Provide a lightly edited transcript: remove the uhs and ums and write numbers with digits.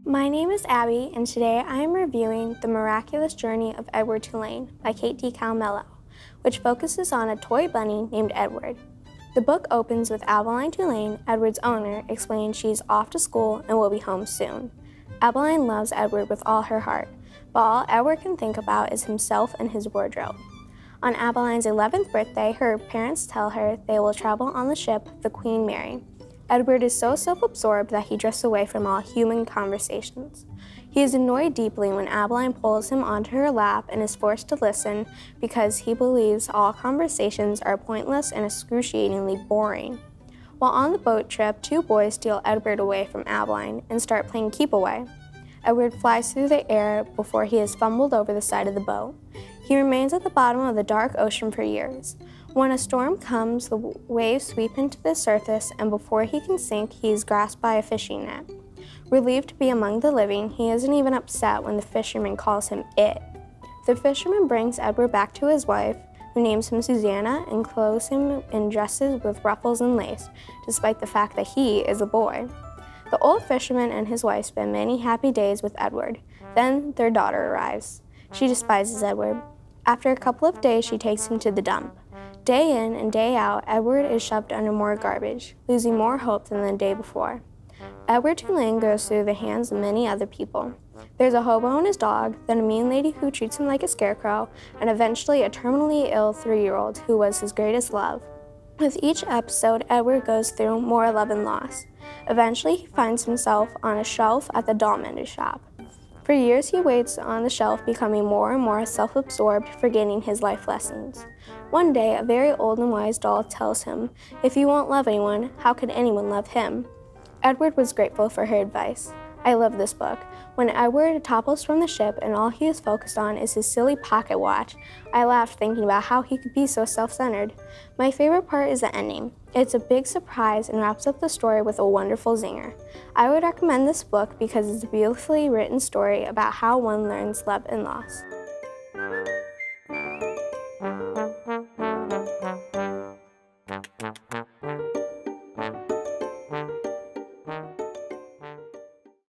My name is Abby, and today I am reviewing The Miraculous Journey of Edward Tulane by Kate D. Calmello, which focuses on a toy bunny named Edward. The book opens with Abeline Tulane, Edward's owner, explaining she's off to school and will be home soon. Abeline loves Edward with all her heart, but all Edward can think about is himself and his wardrobe. On Abeline's 11th birthday, her parents tell her they will travel on the ship, the Queen Mary. Edward is so self-absorbed that he drifts away from all human conversations. He is annoyed deeply when Abeline pulls him onto her lap and is forced to listen because he believes all conversations are pointless and excruciatingly boring. While on the boat trip, two boys steal Edward away from Abeline and start playing keep away. Edward flies through the air before he is fumbled over the side of the boat. He remains at the bottom of the dark ocean for years. When a storm comes, the waves sweep him to the surface, and before he can sink, he is grasped by a fishing net. Relieved to be among the living, he isn't even upset when the fisherman calls him it. The fisherman brings Edward back to his wife, who names him Susanna and clothes him in dresses with ruffles and lace, despite the fact that he is a boy. The old fisherman and his wife spend many happy days with Edward. Then their daughter arrives. She despises Edward. After a couple of days, she takes him to the dump. Day in and day out, Edward is shoved under more garbage, losing more hope than the day before. Edward Tulane goes through the hands of many other people. There's a hobo and his dog, then a mean lady who treats him like a scarecrow, and eventually a terminally ill 3-year-old who was his greatest love. With each episode, Edward goes through more love and loss. Eventually, he finds himself on a shelf at the doll mender shop. For years, he waits on the shelf, becoming more and more self-absorbed, forgetting his life lessons. One day, a very old and wise doll tells him, "If you won't love anyone, how could anyone love him?" Edward was grateful for her advice. I love this book. When Edward topples from the ship and all he is focused on is his silly pocket watch, I laughed thinking about how he could be so self-centered. My favorite part is the ending. It's a big surprise and wraps up the story with a wonderful zinger. I would recommend this book because it's a beautifully written story about how one learns love and loss.